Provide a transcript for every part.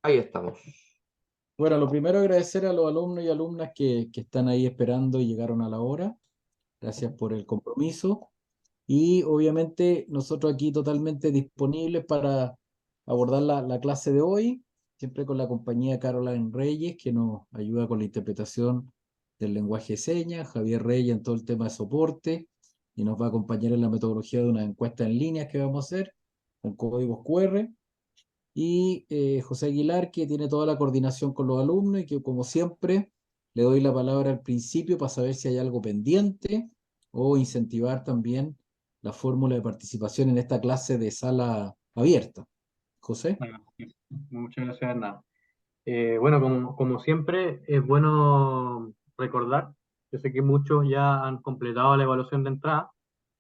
Ahí estamos. Bueno, lo primero agradecer a los alumnos y alumnas que están ahí esperando y llegaron a la hora. Gracias por el compromiso. Y obviamente nosotros aquí totalmente disponibles para abordar la clase de hoy, siempre con la compañía Caroline Reyes, que nos ayuda con la interpretación del lenguaje de señas, Javier Reyes en todo el tema de soporte, y nos va a acompañar en la metodología de una encuesta en línea que vamos a hacer con códigos QR y José Aguilar, que tiene toda la coordinación con los alumnos y que, como siempre, le doy la palabra al principio para saber si hay algo pendiente o incentivar también la fórmula de participación en esta clase de sala abierta. José. Bueno, sí, muchas gracias, Hernán. Bueno, como siempre, es bueno recordar, yo sé que muchos ya han completado la evaluación de entrada,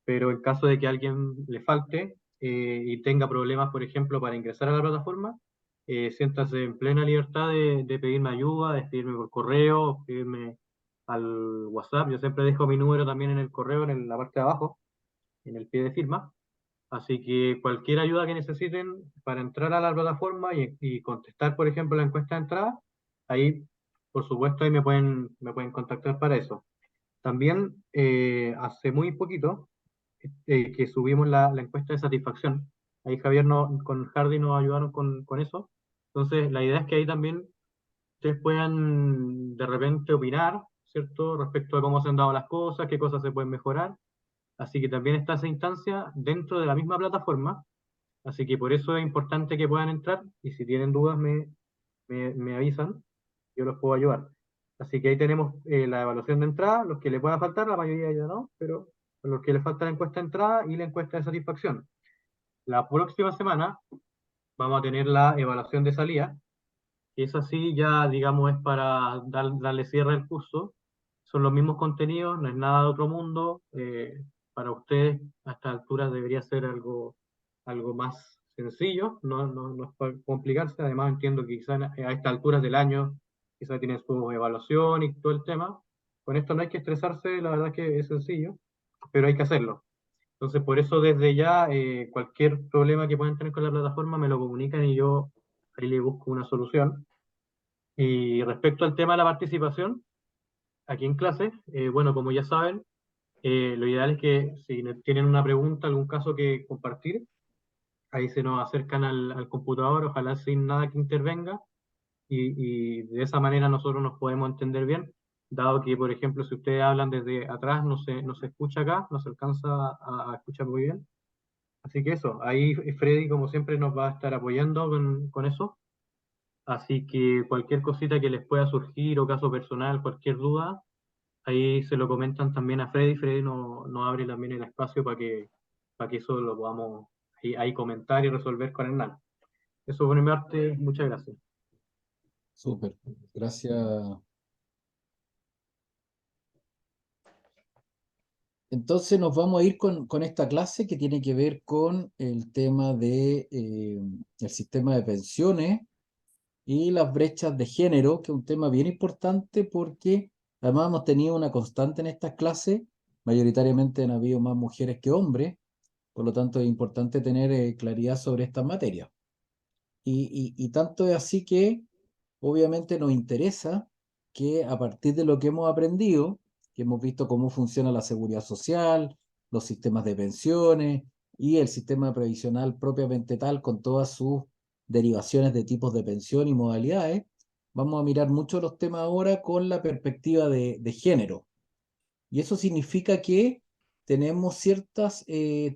pero en caso de que a alguien le falte y tenga problemas, por ejemplo, para ingresar a la plataforma, siéntase en plena libertad de pedirme ayuda, de escribirme por correo, escribirme al WhatsApp. Yo siempre dejo mi número también en el correo, en la parte de abajo, en el pie de firma. Así que cualquier ayuda que necesiten para entrar a la plataforma y contestar, por ejemplo, la encuesta de entrada, ahí, por supuesto, ahí me pueden contactar para eso. También hace muy poquito que subimos la encuesta de satisfacción. Ahí Javier con Hardy nos ayudaron con eso. Entonces, la idea es que ahí también ustedes puedan de repente opinar, ¿cierto? Respecto a cómo se han dado las cosas, qué cosas se pueden mejorar. Así que también está esa instancia dentro de la misma plataforma. Así que por eso es importante que puedan entrar y si tienen dudas me avisan, yo los puedo ayudar. Así que ahí tenemos la evaluación de entrada, los que le pueda faltar, la mayoría ya no, pero los que les falta la encuesta de entrada y la encuesta de satisfacción. La próxima semana vamos a tener la evaluación de salida, que es así ya, digamos, es para darle cierre al curso. Son los mismos contenidos, no es nada de otro mundo. Para ustedes, a estas alturas debería ser algo más sencillo, no es para complicarse. Además, entiendo que quizás a estas alturas del año, quizás tienen su evaluación y todo el tema. Con esto no hay que estresarse, la verdad que es sencillo, pero hay que hacerlo. Entonces, por eso desde ya, cualquier problema que puedan tener con la plataforma me lo comunican y yo ahí le busco una solución. Y respecto al tema de la participación, aquí en clase, bueno, como ya saben, lo ideal es que si tienen una pregunta, algún caso que compartir, ahí se nos acercan al computador, ojalá sin nada que intervenga, y de esa manera nosotros nos podemos entender bien, dado que, por ejemplo, si ustedes hablan desde atrás, no se escucha acá, no se alcanza a escuchar muy bien. Así que eso, ahí Freddy, como siempre, nos va a estar apoyando con eso. Así que cualquier cosita que les pueda surgir o caso personal, cualquier duda, ahí se lo comentan también a Freddy. Freddy nos abre también el espacio para que eso lo podamos ahí comentar y resolver con Hernán. Eso por mi parte, muchas gracias. Súper. Gracias. Entonces nos vamos a ir con esta clase que tiene que ver con el tema de el sistema de pensiones y las brechas de género, que es un tema bien importante porque además hemos tenido una constante en estas clases, mayoritariamente han habido más mujeres que hombres, por lo tanto es importante tener claridad sobre estas materias. Y tanto es así que obviamente nos interesa que a partir de lo que hemos aprendido, que hemos visto cómo funciona la seguridad social, los sistemas de pensiones y el sistema previsional propiamente tal, con todas sus derivaciones de tipos de pensión y modalidades, vamos a mirar mucho los temas ahora con la perspectiva de género. Y eso significa que tenemos ciertos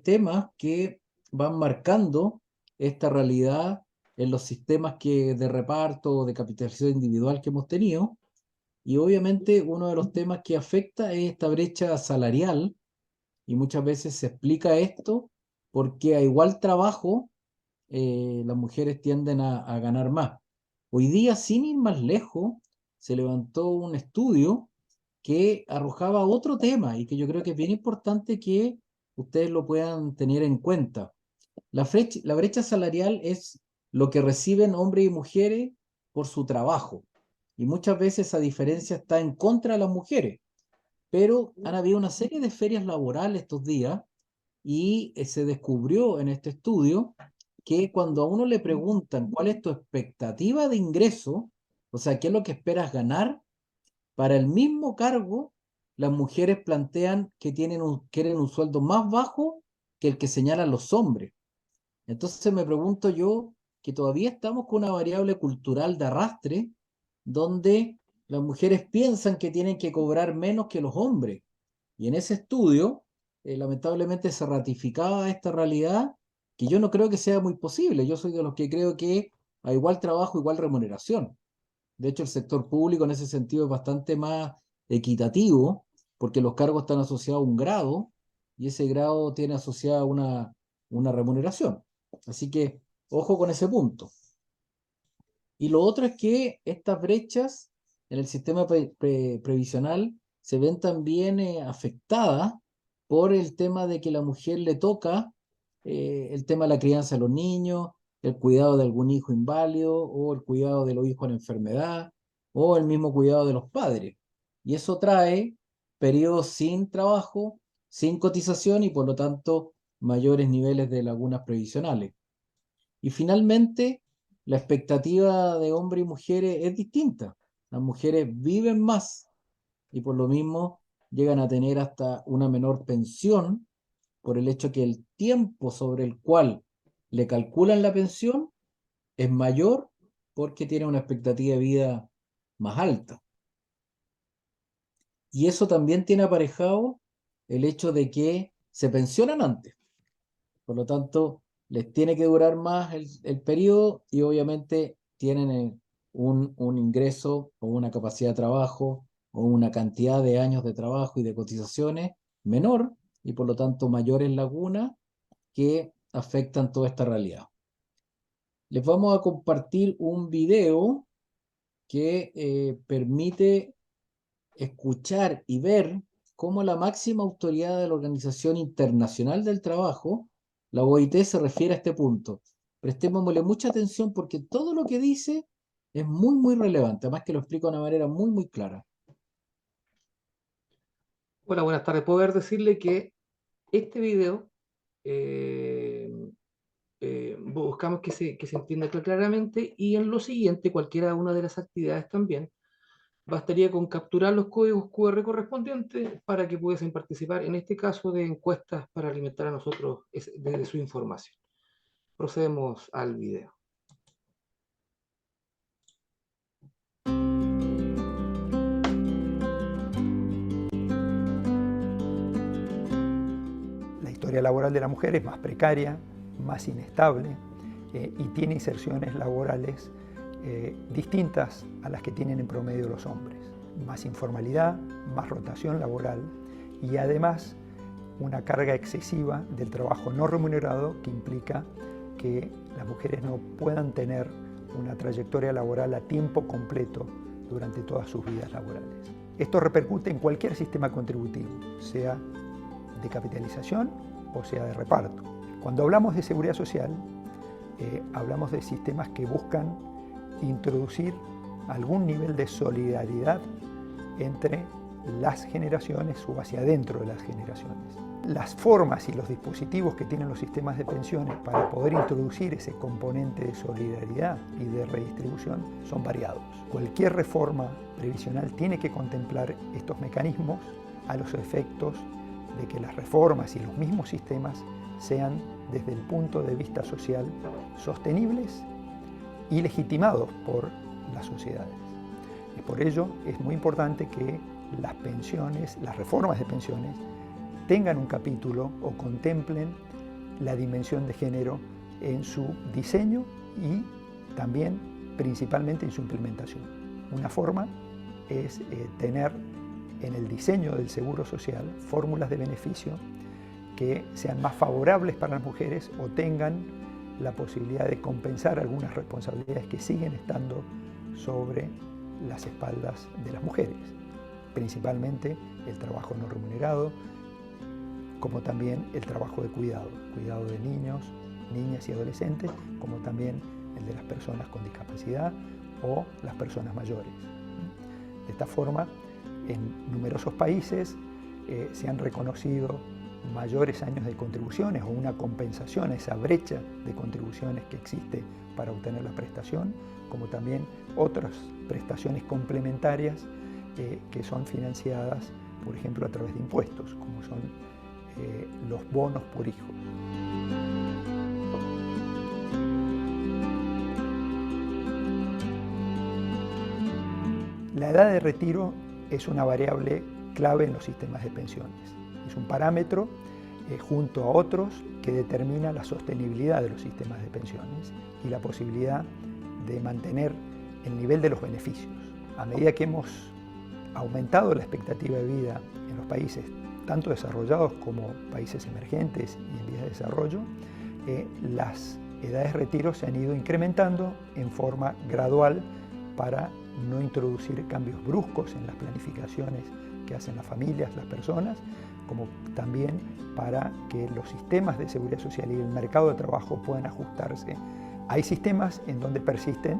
temas que van marcando esta realidad en los sistemas de reparto o de capitalización individual que hemos tenido. Y obviamente uno de los temas que afecta es esta brecha salarial y muchas veces se explica esto porque a igual trabajo las mujeres tienden a ganar más. Hoy día, sin ir más lejos, se levantó un estudio que arrojaba otro tema y que yo creo que es bien importante que ustedes lo puedan tener en cuenta. La brecha salarial es lo que reciben hombres y mujeres por su trabajo. Y muchas veces esa diferencia está en contra de las mujeres. Pero han habido una serie de ferias laborales estos días y se descubrió en este estudio que cuando a uno le preguntan cuál es tu expectativa de ingreso, o sea, qué es lo que esperas ganar, para el mismo cargo, las mujeres plantean que quieren un sueldo más bajo que el que señalan los hombres. Entonces me pregunto yo que todavía estamos con una variable cultural de arrastre donde las mujeres piensan que tienen que cobrar menos que los hombres. Y en ese estudio, lamentablemente se ratificaba esta realidad que yo no creo que sea muy posible. Yo soy de los que creo que a igual trabajo, igual remuneración. De hecho, el sector público en ese sentido es bastante más equitativo porque los cargos están asociados a un grado y ese grado tiene asociada una remuneración. Así que ojo con ese punto. Y lo otro es que estas brechas en el sistema previsional se ven también afectadas por el tema de que la mujer le toca el tema de la crianza de los niños, el cuidado de algún hijo inválido o el cuidado de los hijos en enfermedad o el mismo cuidado de los padres. Y eso trae periodos sin trabajo, sin cotización y por lo tanto mayores niveles de lagunas previsionales. Y finalmente, la expectativa de hombres y mujeres es distinta. Las mujeres viven más y por lo mismo llegan a tener hasta una menor pensión por el hecho que el tiempo sobre el cual le calculan la pensión es mayor porque tiene una expectativa de vida más alta. Y eso también tiene aparejado el hecho de que se pensionan antes. Por lo tanto, les tiene que durar más el periodo y obviamente tienen un ingreso o una capacidad de trabajo o una cantidad de años de trabajo y de cotizaciones menor y por lo tanto mayores lagunas que afectan toda esta realidad. Les vamos a compartir un video que permite escuchar y ver cómo la máxima autoridad de la Organización Internacional del Trabajo, la OIT, se refiere a este punto. Prestémosle mucha atención porque todo lo que dice es muy, muy relevante, además que lo explica de una manera muy, muy clara. Hola, buenas tardes. Poder decirle que este video eh, buscamos que se entienda claramente y en lo siguiente, cualquiera una de las actividades también, bastaría con capturar los códigos QR correspondientes para que pudiesen participar, en este caso, de encuestas para alimentar a nosotros de su información. Procedemos al video. La historia laboral de la mujer es más precaria, más inestable y tiene inserciones laborales distintas a las que tienen en promedio los hombres. Más informalidad, más rotación laboral y además una carga excesiva del trabajo no remunerado que implica que las mujeres no puedan tener una trayectoria laboral a tiempo completo durante todas sus vidas laborales. Esto repercute en cualquier sistema contributivo, sea de capitalización o sea de reparto. Cuando hablamos de seguridad social, hablamos de sistemas que buscan introducir algún nivel de solidaridad entre las generaciones o hacia adentro de las generaciones. Las formas y los dispositivos que tienen los sistemas de pensiones para poder introducir ese componente de solidaridad y de redistribución son variados. Cualquier reforma previsional tiene que contemplar estos mecanismos a los efectos de que las reformas y los mismos sistemas sean, desde el punto de vista social, sostenibles y legitimados por las sociedades. Y por ello es muy importante que las pensiones, las reformas de pensiones, tengan un capítulo o contemplen la dimensión de género en su diseño y también principalmente en su implementación. Una forma es tener en el diseño del seguro social fórmulas de beneficio que sean más favorables para las mujeres o tengan la posibilidad de compensar algunas responsabilidades que siguen estando sobre las espaldas de las mujeres, principalmente el trabajo no remunerado, como también el trabajo de cuidado de niños, niñas y adolescentes, como también el de las personas con discapacidad o las personas mayores. De esta forma, en numerosos países se han reconocido mayores años de contribuciones o una compensación a esa brecha de contribuciones que existe para obtener la prestación, como también otras prestaciones complementarias que son financiadas, por ejemplo, a través de impuestos, como son los bonos por hijo. La edad de retiro es una variable clave en los sistemas de pensiones. Es un parámetro junto a otros que determina la sostenibilidad de los sistemas de pensiones y la posibilidad de mantener el nivel de los beneficios. A medida que hemos aumentado la expectativa de vida en los países tanto desarrollados como países emergentes y en vías de desarrollo, las edades de retiro se han ido incrementando en forma gradual para no introducir cambios bruscos en las planificaciones que hacen las familias, las personas, como también para que los sistemas de seguridad social y el mercado de trabajo puedan ajustarse. Hay sistemas en donde persisten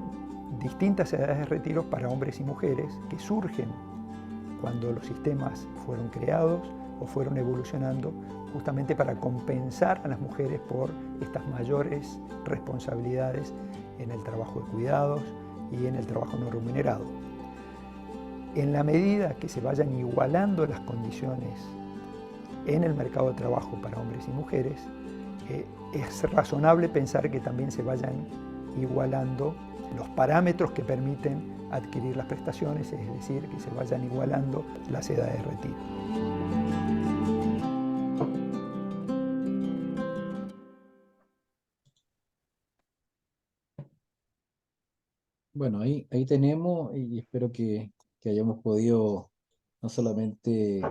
distintas edades de retiro para hombres y mujeres que surgen cuando los sistemas fueron creados o fueron evolucionando justamente para compensar a las mujeres por estas mayores responsabilidades en el trabajo de cuidados y en el trabajo no remunerado. En la medida que se vayan igualando las condiciones en el mercado de trabajo para hombres y mujeres, es razonable pensar que también se vayan igualando los parámetros que permiten adquirir las prestaciones, es decir, que se vayan igualando las edades de retiro. Bueno, ahí tenemos, y espero que hayamos podido no solamente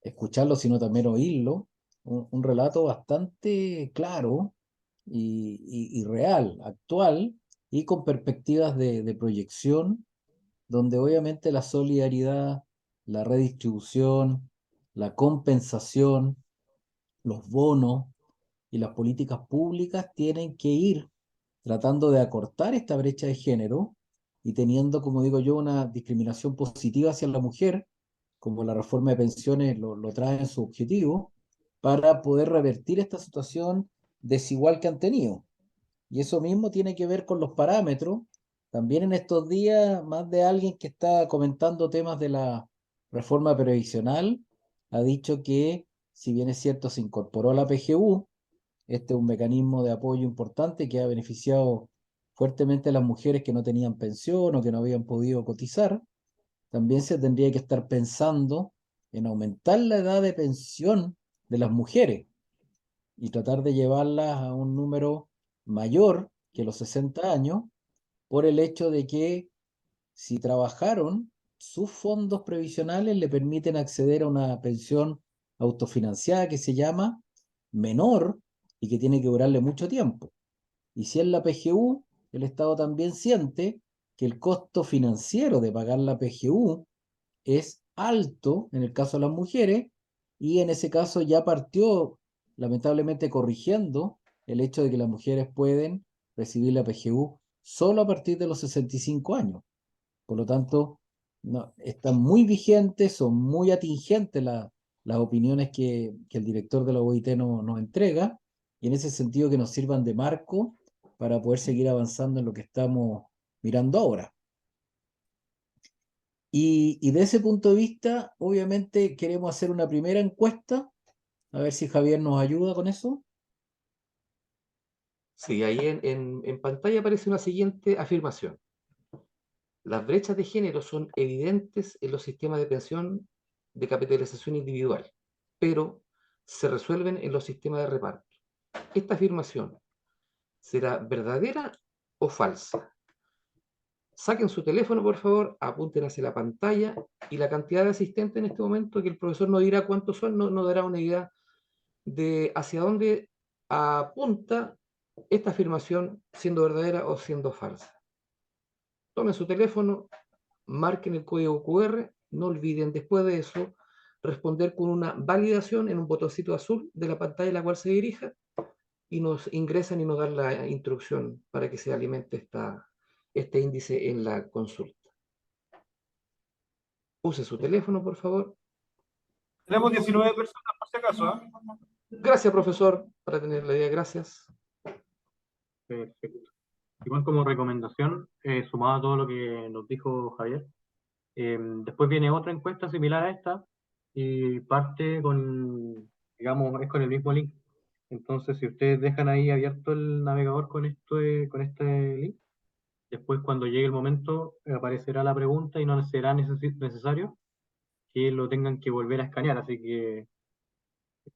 escucharlo, sino también oírlo, un relato bastante claro y real, actual, y con perspectivas de proyección, donde obviamente la solidaridad, la redistribución, la compensación, los bonos y las políticas públicas tienen que ir tratando de acortar esta brecha de género y teniendo, como digo yo, una discriminación positiva hacia la mujer, como la reforma de pensiones lo trae en su objetivo, para poder revertir esta situación desigual que han tenido. Y eso mismo tiene que ver con los parámetros. También en estos días, más de alguien que está comentando temas de la reforma previsional ha dicho que, si bien es cierto, se incorporó a la PGU. Este es un mecanismo de apoyo importante que ha beneficiado fuertemente a las mujeres que no tenían pensión o que no habían podido cotizar. También se tendría que estar pensando en aumentar la edad de pensión de las mujeres y tratar de llevarlas a un número mayor que los 60 años, por el hecho de que si trabajaron, sus fondos previsionales le permiten acceder a una pensión autofinanciada que se llama menor y que tiene que durarle mucho tiempo. Y si es la PGU, el Estado también siente que el costo financiero de pagar la PGU es alto en el caso de las mujeres, y en ese caso ya partió lamentablemente corrigiendo el hecho de que las mujeres pueden recibir la PGU solo a partir de los 65 años. Por lo tanto, no, están muy vigentes, son muy atingentes las opiniones que el director de la OIT nos entrega, y en ese sentido que nos sirvan de marco para poder seguir avanzando en lo que estamos mirando ahora. Y de ese punto de vista, obviamente queremos hacer una primera encuesta, a ver si Javier nos ayuda con eso. Sí, ahí en pantalla aparece una siguiente afirmación. Las brechas de género son evidentes en los sistemas de pensión de capitalización individual, pero se resuelven en los sistemas de reparto. ¿Esta afirmación será verdadera o falsa? Saquen su teléfono, por favor, apunten hacia la pantalla y la cantidad de asistentes en este momento, que el profesor no dirá cuántos son, no dará una idea de hacia dónde apunta esta afirmación, siendo verdadera o siendo falsa. Tomen su teléfono, marquen el código QR, no olviden después de eso responder con una validación en un botoncito azul de la pantalla a la cual se dirija, y nos ingresan y nos dan la instrucción para que se alimente este índice en la consulta. Use su teléfono, por favor. Tenemos 19 personas, por si acaso, ¿ah? Gracias, profesor, para tener la idea. Gracias. Perfecto. Igual como recomendación, sumado a todo lo que nos dijo Javier, después viene otra encuesta similar a esta y parte con, digamos, es con el mismo link. Entonces, si ustedes dejan ahí abierto el navegador con este link, después cuando llegue el momento aparecerá la pregunta y no será necesario que lo tengan que volver a escanear. Así que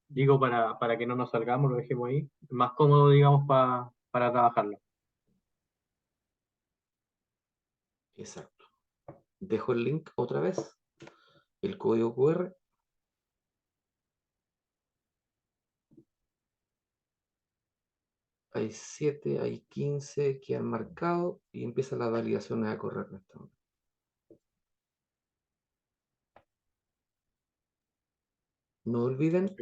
digo para que no nos salgamos, lo dejemos ahí. Es más cómodo, digamos, para trabajarlo. Exacto. Dejo el link otra vez. El código QR. Hay 7, hay 15 que han marcado y empieza la validación a correr en este momento. No olviden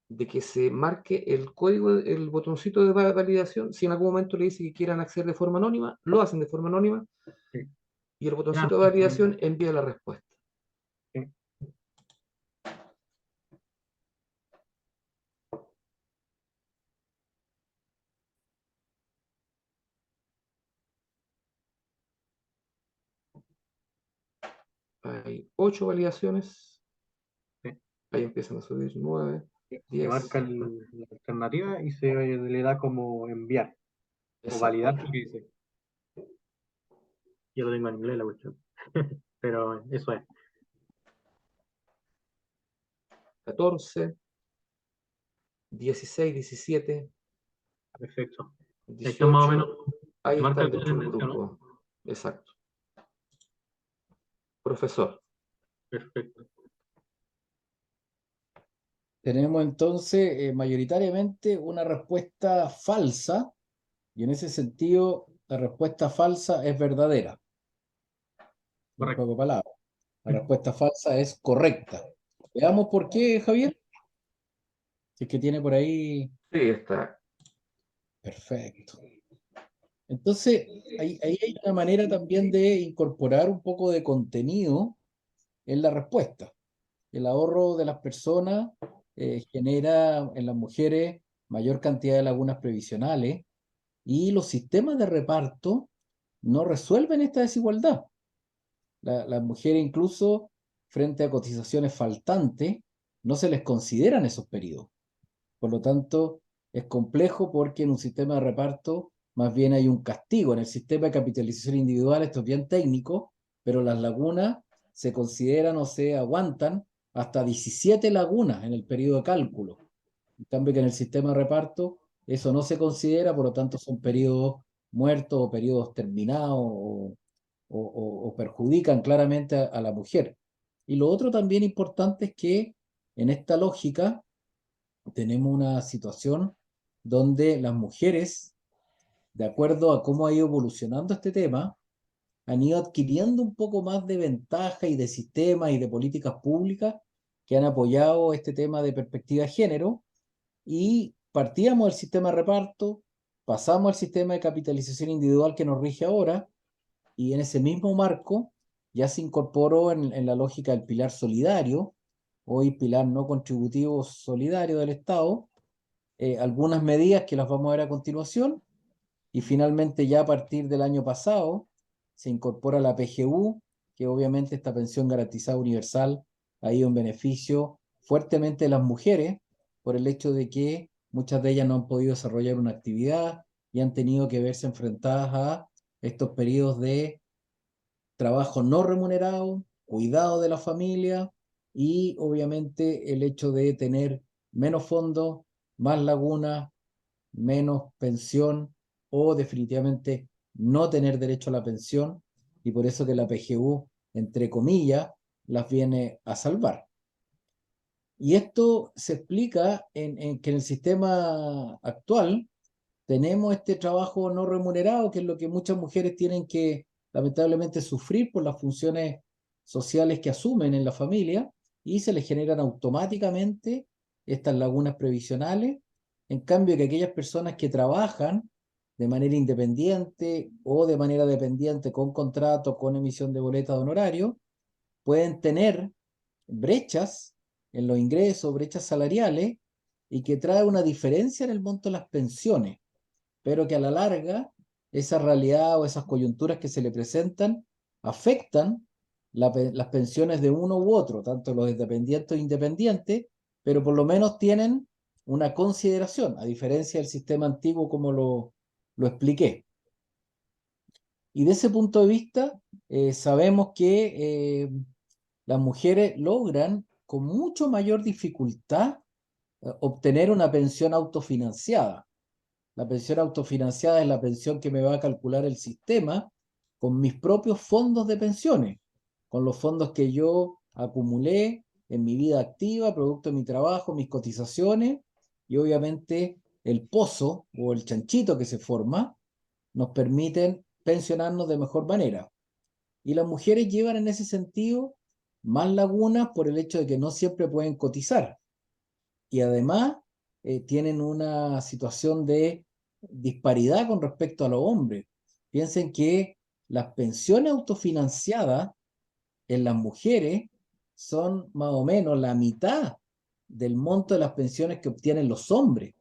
de que se marque el código, el botoncito de validación. Si en algún momento le dice que quieran acceder de forma anónima, lo hacen de forma anónima Sí. y el botoncito Claro, de validación envía la respuesta. sí. Hay 8 validaciones. Sí. Ahí empiezan a subir 9, Se 10. marca la alternativa y se le da como enviar o validar, Exacto. lo que dice. Yo lo tengo en inglés la cuestión. Pero eso es. 14, 16, 17, Perfecto. Ahí está más o 18. menos. Ahí Se marca están el dentro del tendencia, ¿no? grupo. Exacto. Profesor. Perfecto. Tenemos entonces mayoritariamente una respuesta falsa, y en ese sentido la respuesta falsa es verdadera. En Correcto. pocas palabras, la respuesta falsa es correcta. Veamos por qué, Javier. Si es que tiene por ahí. Sí, está. Perfecto. Entonces, ahí hay una manera también de incorporar un poco de contenido en la respuesta. El ahorro de las personas genera en las mujeres mayor cantidad de lagunas previsionales y los sistemas de reparto no resuelven esta desigualdad. Las mujeres incluso frente a cotizaciones faltantes no se les consideran esos periodos. Por lo tanto, es complejo porque en un sistema de reparto más bien hay un castigo. En el sistema de capitalización individual esto es bien técnico, pero las lagunas se consideran o se aguantan hasta 17 lagunas en el periodo de cálculo. En cambio que en el sistema de reparto eso no se considera, por lo tanto son periodos muertos o periodos terminados o perjudican claramente a la mujer. Y lo otro también importante es que en esta lógica tenemos una situación donde las mujeres, de acuerdo a cómo ha ido evolucionando este tema, han ido adquiriendo un poco más de ventaja y de sistemas y de políticas públicas que han apoyado este tema de perspectiva de género y partíamos del sistema de reparto, pasamos al sistema de capitalización individual que nos rige ahora y en ese mismo marco ya se incorporó en la lógica del pilar solidario, hoy pilar no contributivo solidario del Estado, algunas medidas que las vamos a ver a continuación y finalmente ya a partir del año pasado se incorpora la PGU, que obviamente esta pensión garantizada universal ha ido en beneficio fuertemente de las mujeres por el hecho de que muchas de ellas no han podido desarrollar una actividad y han tenido que verse enfrentadas a estos periodos de trabajo no remunerado, cuidado de la familia y obviamente el hecho de tener menos fondos, más lagunas, menos pensión o definitivamente no tener derecho a la pensión y por eso que la PGU, entre comillas, las viene a salvar. Y esto se explica en que en el sistema actual tenemos este trabajo no remunerado, que es lo que muchas mujeres tienen que lamentablemente sufrir por las funciones sociales que asumen en la familia y se les generan automáticamente estas lagunas previsionales, en cambio que aquellas personas que trabajan de manera independiente o de manera dependiente con contrato, con emisión de boleta de honorario, pueden tener brechas en los ingresos, brechas salariales, y que trae una diferencia en el monto de las pensiones, pero que a la larga esa realidad o esas coyunturas que se le presentan afectan las pensiones de uno u otro, tanto los dependientes o independientes, pero por lo menos tienen una consideración, a diferencia del sistema antiguo como lo expliqué. Y de ese punto de vista, sabemos que las mujeres logran con mucho mayor dificultad obtener una pensión autofinanciada. La pensión autofinanciada es la pensión que me va a calcular el sistema con mis propios fondos de pensiones, con los fondos que yo acumulé en mi vida activa, producto de mi trabajo, mis cotizaciones, y obviamente el pozo o el chanchito que se forma nos permiten pensionarnos de mejor manera. Y las mujeres llevan en ese sentido más lagunas por el hecho de que no siempre pueden cotizar. Y además tienen una situación de disparidad con respecto a los hombres. Piensen que las pensiones autofinanciadas en las mujeres son más o menos la mitad del monto de las pensiones que obtienen los hombres.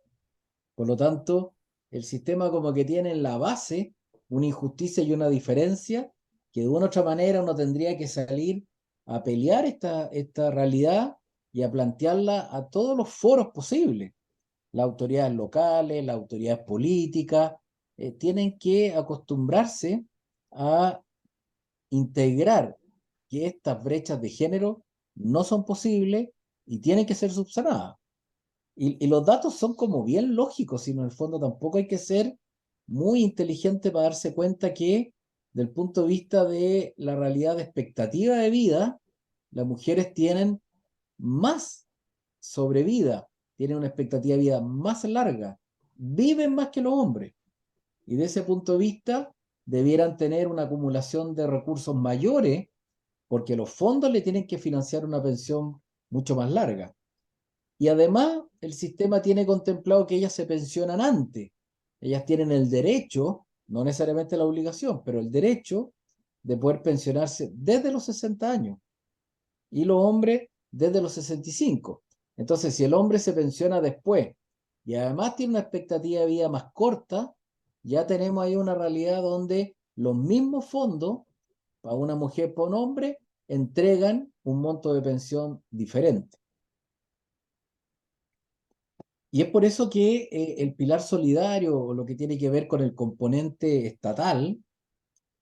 Por lo tanto, el sistema como que tiene en la base una injusticia y una diferencia que de una u otra manera uno tendría que salir a pelear esta realidad y a plantearla a todos los foros posibles. Las autoridades locales, las autoridades políticas, tienen que acostumbrarse a integrar que estas brechas de género no son posibles y tienen que ser subsanadas. Y los datos son como bien lógicos, sino en el fondo tampoco hay que ser muy inteligente para darse cuenta que, del punto de vista de la realidad de expectativa de vida, las mujeres tienen más sobrevida, tienen una expectativa de vida más larga, viven más que los hombres. Y de ese punto de vista, debieran tener una acumulación de recursos mayores, porque los fondos le tienen que financiar una pensión mucho más larga. Y además, el sistema tiene contemplado que ellas se pensionan antes. Ellas tienen el derecho, no necesariamente la obligación, pero el derecho de poder pensionarse desde los 60 años y los hombres desde los 65. Entonces, si el hombre se pensiona después y además tiene una expectativa de vida más corta, ya tenemos ahí una realidad donde los mismos fondos, para una mujer, para un hombre, entregan un monto de pensión diferente. Y es por eso que el pilar solidario, o lo que tiene que ver con el componente estatal,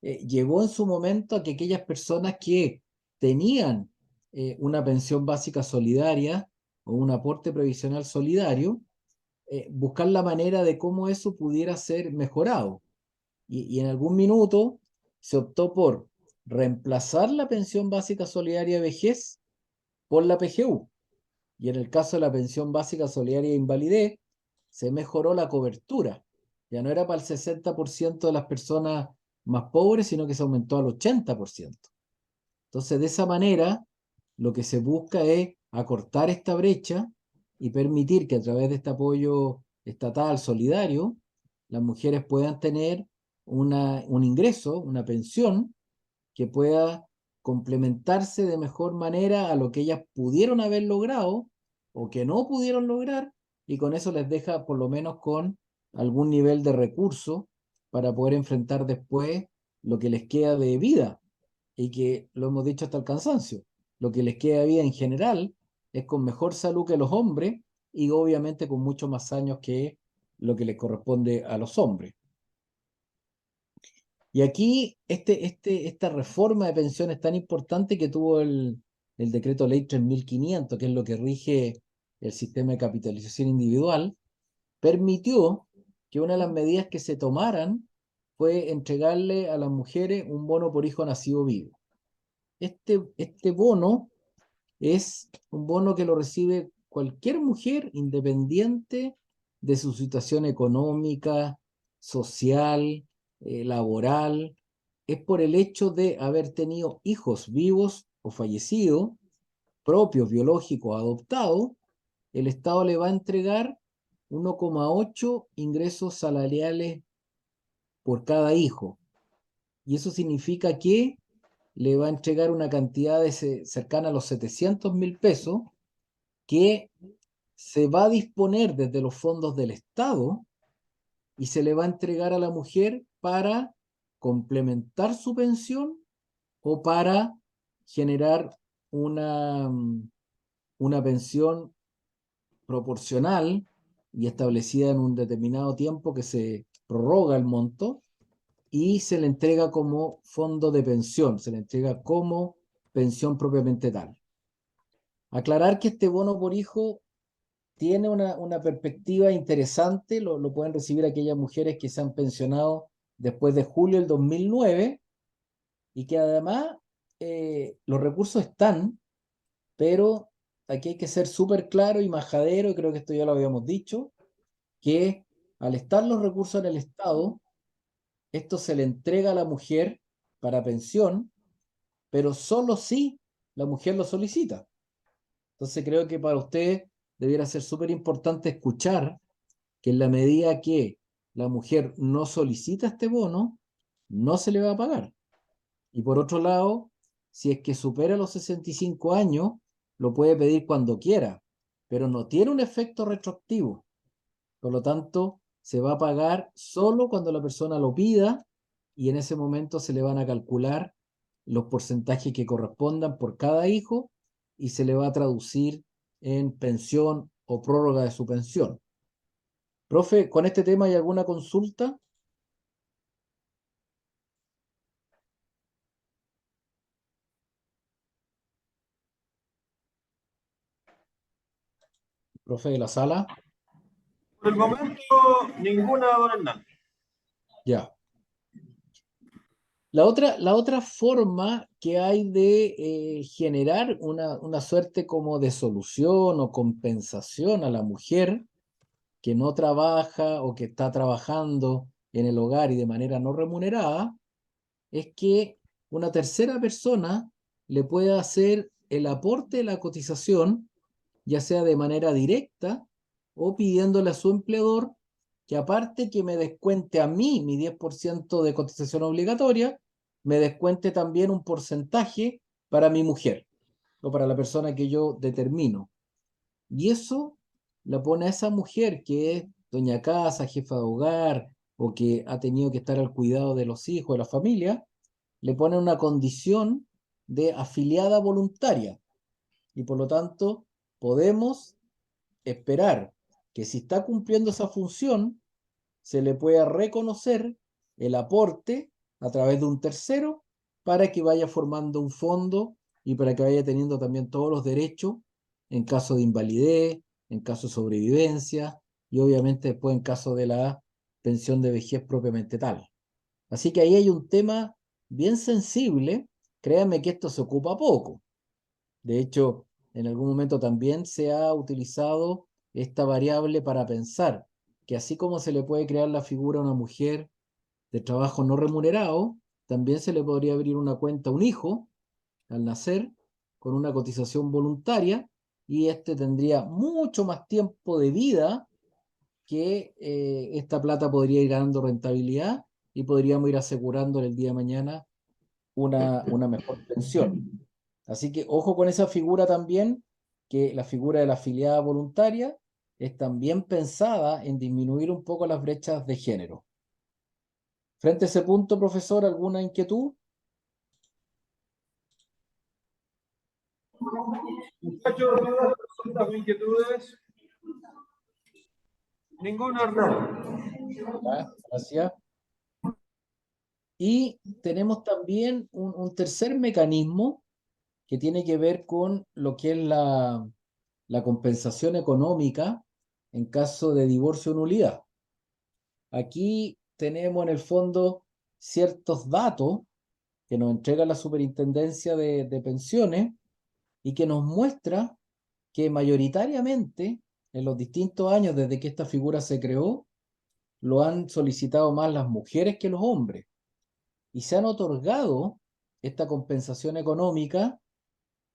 llevó en su momento a que aquellas personas que tenían una pensión básica solidaria o un aporte previsional solidario, buscar la manera de cómo eso pudiera ser mejorado. Y en algún minuto se optó por reemplazar la pensión básica solidaria de vejez por la PGU. Y en el caso de la pensión básica solidaria de invalidez, se mejoró la cobertura. Ya no era para el 60% de las personas más pobres, sino que se aumentó al 80%. Entonces, de esa manera, lo que se busca es acortar esta brecha y permitir que a través de este apoyo estatal solidario, las mujeres puedan tener un ingreso, una pensión, que pueda complementarse de mejor manera a lo que ellas pudieron haber logrado o que no pudieron lograr, y con eso les deja por lo menos con algún nivel de recurso para poder enfrentar después lo que les queda de vida, y que lo hemos dicho hasta el cansancio, lo que les queda de vida en general es con mejor salud que los hombres y obviamente con muchos más años que lo que les corresponde a los hombres. Y aquí esta reforma de pensiones tan importante que tuvo el decreto ley 3500, que es lo que rige el sistema de capitalización individual, permitió que una de las medidas que se tomaran fue entregarle a las mujeres un bono por hijo nacido vivo. Este bono es un bono que lo recibe cualquier mujer independiente de su situación económica, social, laboral. Es por el hecho de haber tenido hijos vivos o fallecidos, propios, biológicos, adoptados. El Estado le va a entregar 1,8 ingresos salariales por cada hijo. Y eso significa que le va a entregar una cantidad cercana a los 700.000 pesos, que se va a disponer desde los fondos del Estado y se le va a entregar a la mujer para complementar su pensión o para generar una, una pensión proporcional y establecida en un determinado tiempo que se prorroga el monto y se le entrega como fondo de pensión, se le entrega como pensión propiamente tal. Aclarar que este bono por hijo tiene una perspectiva interesante, lo pueden recibir aquellas mujeres que se han pensionado después de julio del 2009 y que además los recursos están, pero aquí hay que ser súper claro y majadero, y creo que esto ya lo habíamos dicho, que al estar los recursos en el Estado, esto se le entrega a la mujer para pensión, pero solo si la mujer lo solicita. Entonces creo que para usted debiera ser súper importante escuchar que en la medida que la mujer no solicita este bono, no se le va a pagar. Y por otro lado, si es que supera los 65 años, lo puede pedir cuando quiera, pero no tiene un efecto retroactivo. Por lo tanto, se va a pagar solo cuando la persona lo pida y en ese momento se le van a calcular los porcentajes que correspondan por cada hijo y se le va a traducir en pensión o prórroga de su pensión. Profe, ¿con este tema hay alguna consulta? Profe de la sala. Por el momento, ninguna, don Hernán. Ya. La otra forma que hay de generar una suerte como de solución o compensación a la mujer que no trabaja o que está trabajando en el hogar y de manera no remunerada, es que una tercera persona le pueda hacer el aporte de la cotización, ya sea de manera directa o pidiéndole a su empleador que aparte que me descuente a mí mi 10% de cotización obligatoria, me descuente también un porcentaje para mi mujer o para la persona que yo determino. Y eso la pone a esa mujer que es doña casa, jefa de hogar o que ha tenido que estar al cuidado de los hijos, de la familia, le pone una condición de afiliada voluntaria. Y por lo tanto, podemos esperar que si está cumpliendo esa función, se le pueda reconocer el aporte a través de un tercero para que vaya formando un fondo y para que vaya teniendo también todos los derechos en caso de invalidez, en caso de sobrevivencia y obviamente después en caso de la pensión de vejez propiamente tal. Así que ahí hay un tema bien sensible, créanme que esto se ocupa poco. De hecho, en algún momento también se ha utilizado esta variable para pensar que así como se le puede crear la figura a una mujer de trabajo no remunerado, también se le podría abrir una cuenta a un hijo al nacer con una cotización voluntaria y este tendría mucho más tiempo de vida que esta plata podría ir ganando rentabilidad y podríamos ir asegurando en el día de mañana una mejor pensión. Así que ojo con esa figura también, que la figura de la afiliada voluntaria es también pensada en disminuir un poco las brechas de género. Frente a ese punto, profesor, ¿alguna inquietud? Muchachos, dudas, consultas o inquietudes. Ninguna, Hernán. Ya, gracias. Y tenemos también un tercer mecanismo que tiene que ver con lo que es la compensación económica en caso de divorcio o nulidad. Aquí tenemos en el fondo ciertos datos que nos entrega la Superintendencia de Pensiones y que nos muestra que mayoritariamente en los distintos años desde que esta figura se creó, lo han solicitado más las mujeres que los hombres. Y se han otorgado esta compensación económica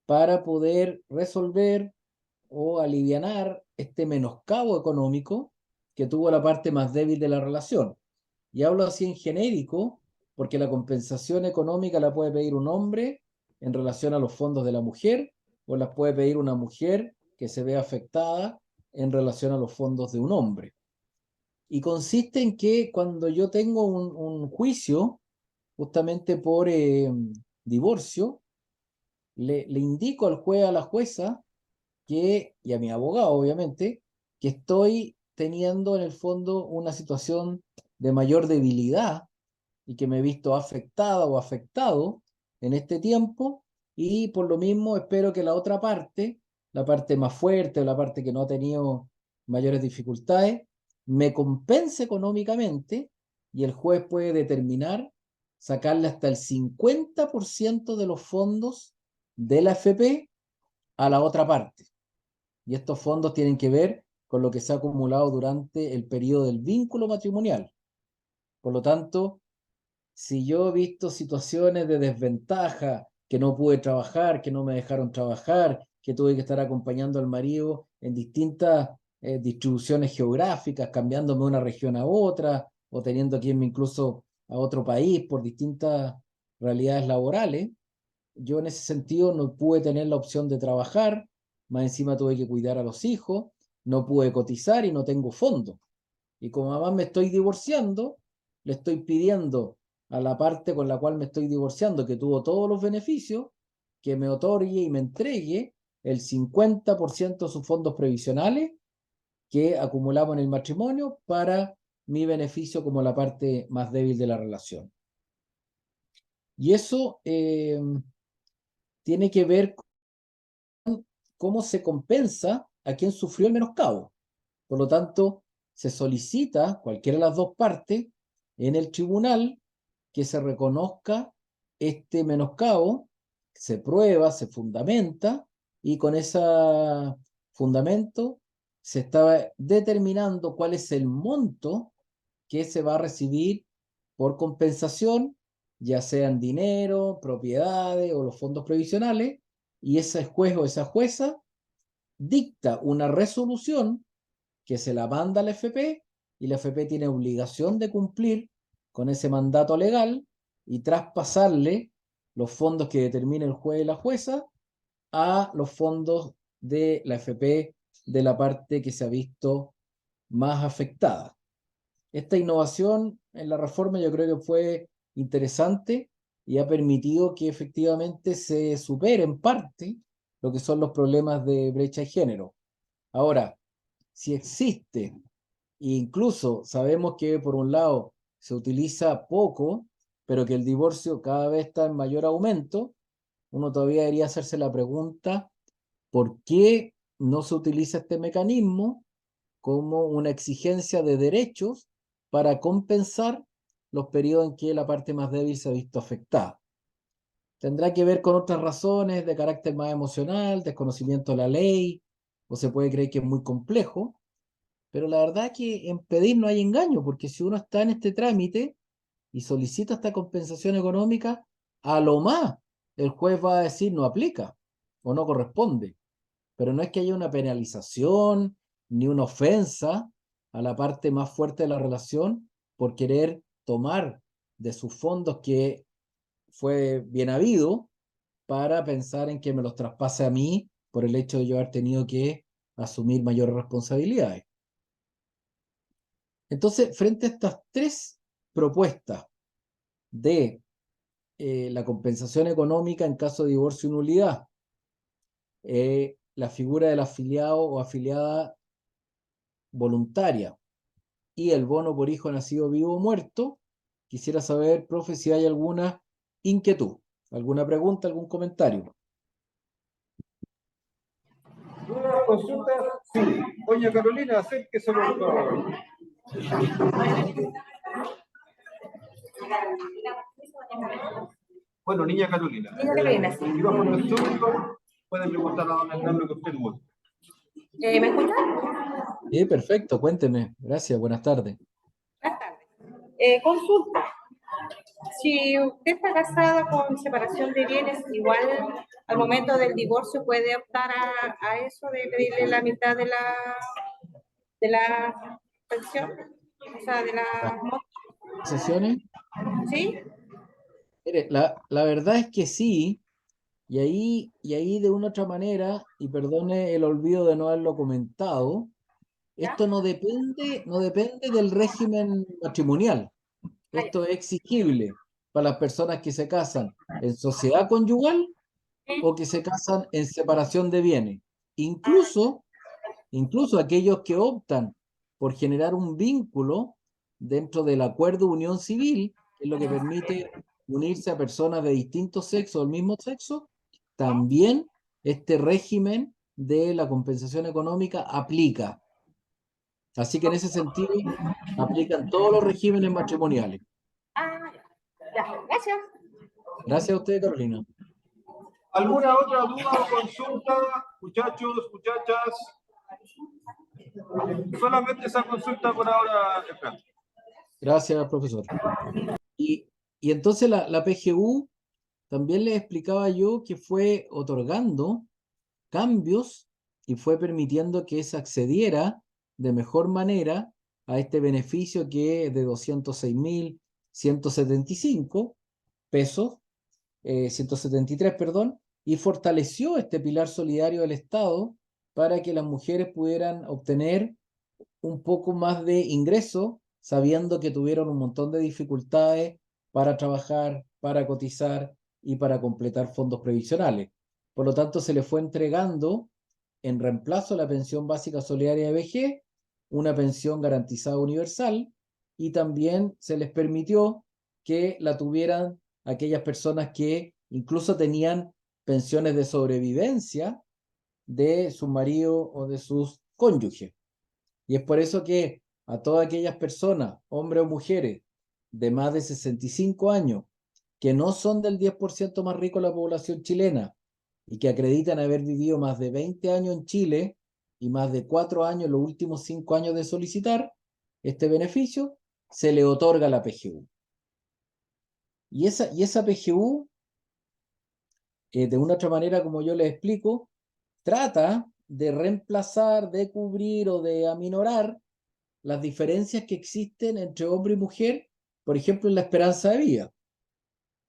para poder resolver o alivianar este menoscabo económico que tuvo la parte más débil de la relación. Y hablo así en genérico, porque la compensación económica la puede pedir un hombre en relación a los fondos de la mujer, o la puede pedir una mujer que que se ve afectada en relación a los fondos de un hombre. Y consiste en que cuando yo tengo un juicio, justamente por divorcio, le indico al juez, a la jueza, y a mi abogado, obviamente, que estoy teniendo en el fondo una situación de mayor debilidad y que me he visto afectada o afectado en este tiempo, y por lo mismo espero que la otra parte, la parte más fuerte o la parte que no ha tenido mayores dificultades, me compense económicamente, y el juez puede determinar sacarle hasta el 50% de los fondos de la AFP a la otra parte. Y estos fondos tienen que ver con lo que se ha acumulado durante el periodo del vínculo matrimonial. Por lo tanto, si yo he visto situaciones de desventaja, que no pude trabajar, que no me dejaron trabajar, que tuve que estar acompañando al marido en distintas distribuciones geográficas, cambiándome de una región a otra, o teniendo que irme incluso a otro país por distintas realidades laborales, yo en ese sentido no pude tener la opción de trabajar, más encima tuve que cuidar a los hijos, no pude cotizar y no tengo fondos. Y como además me estoy divorciando, le estoy pidiendo a la parte con la cual me estoy divorciando, que tuvo todos los beneficios, que me otorgue y me entregue el 50% de sus fondos previsionales que acumulamos en el matrimonio para mi beneficio como la parte más débil de la relación. Y eso tiene que ver con cómo se compensa a quien sufrió el menoscabo. Por lo tanto, se solicita, cualquiera de las dos partes, en el tribunal que se reconozca este menoscabo, se prueba, se fundamenta, y con ese fundamento se está determinando cuál es el monto que se va a recibir por compensación, ya sean dinero, propiedades o los fondos previsionales, y ese juez o esa jueza dicta una resolución que se la manda a la FP, y la FP tiene obligación de cumplir con ese mandato legal y traspasarle los fondos que determine el juez y la jueza a los fondos de la FP de la parte que se ha visto más afectada. Esta innovación en la reforma yo creo que fue interesante y ha permitido que efectivamente se supere en parte lo que son los problemas de brecha de género. Ahora, si existe, e incluso sabemos que por un lado se utiliza poco, pero que el divorcio cada vez está en mayor aumento, uno todavía debería hacerse la pregunta, ¿por qué no se utiliza este mecanismo como una exigencia de derechos para compensar los periodos en que la parte más débil se ha visto afectada? Tendrá que ver con otras razones de carácter más emocional, desconocimiento de la ley, o se puede creer que es muy complejo, pero la verdad es que en pedir no hay engaño, porque si uno está en este trámite y solicita esta compensación económica, a lo más el juez va a decir no aplica o no corresponde, pero no es que haya una penalización ni una ofensa a la parte más fuerte de la relación por querer tomar de sus fondos que fue bien habido para pensar en que me los traspase a mí por el hecho de yo haber tenido que asumir mayores responsabilidades. Entonces, frente a estas tres propuestas de la compensación económica en caso de divorcio y nulidad, la figura del afiliado o afiliada voluntaria y el bono por hijo nacido vivo o muerto, quisiera saber, profe, si hay alguna inquietud, alguna pregunta, algún comentario. ¿Dudas, consultas? Sí. Doña Carolina, acérquese por favor. Bueno, niña Carolina. Niña Carolina, sí. El micrófono es suyo. Puede preguntar a don Hernán lo que usted guste. ¿Me escucha? Perfecto, cuénteme. Gracias, buenas tardes. Buenas tardes. Consulta. Si usted está casada con separación de bienes, igual al momento del divorcio puede optar a eso de pedirle la mitad de la pensión, o sea, de la... ¿Sesiones? ¿Sí? Mire, la verdad es que sí, Y ahí de una otra manera, y perdone el olvido de no haberlo comentado, esto no depende del régimen matrimonial. Esto es exigible para las personas que se casan en sociedad conyugal o que se casan en separación de bienes. Incluso, incluso aquellos que optan por generar un vínculo dentro del acuerdo de unión civil, que es lo que permite unirse a personas de distintos sexos o del mismo sexo, también este régimen de la compensación económica aplica. Así que en ese sentido, aplican todos los regímenes matrimoniales. Ah, ya, gracias. Gracias a usted, Carolina. ¿Alguna otra duda o consulta, muchachos, muchachas? Solamente esa consulta por ahora, Efraín. Gracias, profesor. Y entonces la PGU también les explicaba yo que fue otorgando cambios y fue permitiendo que se accediera de mejor manera a este beneficio que es de 206.175 pesos, 173, perdón, y fortaleció este pilar solidario del Estado para que las mujeres pudieran obtener un poco más de ingreso, sabiendo que tuvieron un montón de dificultades para trabajar, para cotizar y para completar fondos previsionales. Por lo tanto, se les fue entregando en reemplazo a la pensión básica solidaria de vejez, una pensión garantizada universal, y también se les permitió que la tuvieran aquellas personas que incluso tenían pensiones de sobrevivencia de su marido o de sus cónyuges. Y es por eso que a todas aquellas personas, hombres o mujeres, de más de 65 años, que no son del 10% más rico de la población chilena y que acreditan haber vivido más de 20 años en Chile y más de 4 años, los últimos 5 años de solicitar este beneficio, se le otorga la PGU. Y esa PGU, de una otra manera, como yo les explico, trata de reemplazar, de cubrir o de aminorar las diferencias que existen entre hombre y mujer, por ejemplo, en la esperanza de vida.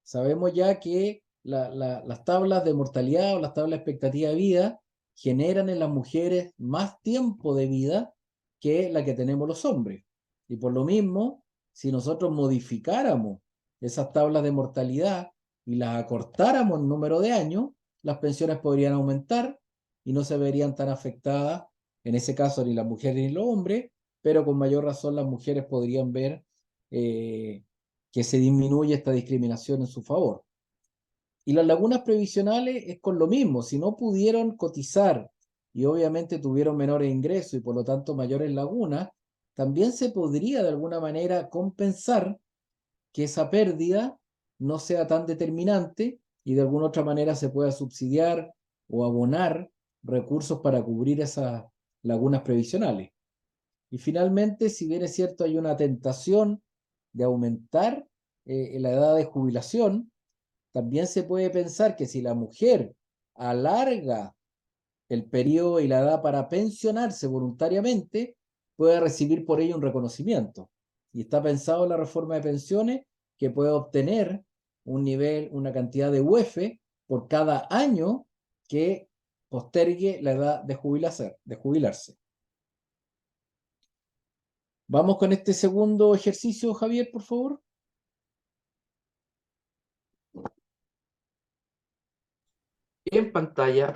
Sabemos ya que las tablas de mortalidad o las tablas de expectativa de vida generan en las mujeres más tiempo de vida que la que tenemos los hombres. Y por lo mismo, si nosotros modificáramos esas tablas de mortalidad y las acortáramos en número de años, las pensiones podrían aumentar y no se verían tan afectadas, en ese caso, ni las mujeres ni los hombres, pero con mayor razón las mujeres podrían ver que se disminuye esta discriminación en su favor. Y las lagunas previsionales es con lo mismo, si no pudieron cotizar y obviamente tuvieron menores ingresos y por lo tanto mayores lagunas, también se podría de alguna manera compensar que esa pérdida no sea tan determinante y de alguna otra manera se pueda subsidiar o abonar recursos para cubrir esas lagunas previsionales. Y finalmente, si bien es cierto, hay una tentación de aumentar la edad de jubilación, también se puede pensar que si la mujer alarga el periodo y la edad para pensionarse voluntariamente, puede recibir por ello un reconocimiento. Y está pensado en la reforma de pensiones que puede obtener un nivel, una cantidad de UF por cada año que postergue la edad de jubilarse. Vamos con este segundo ejercicio, Javier, por favor. En pantalla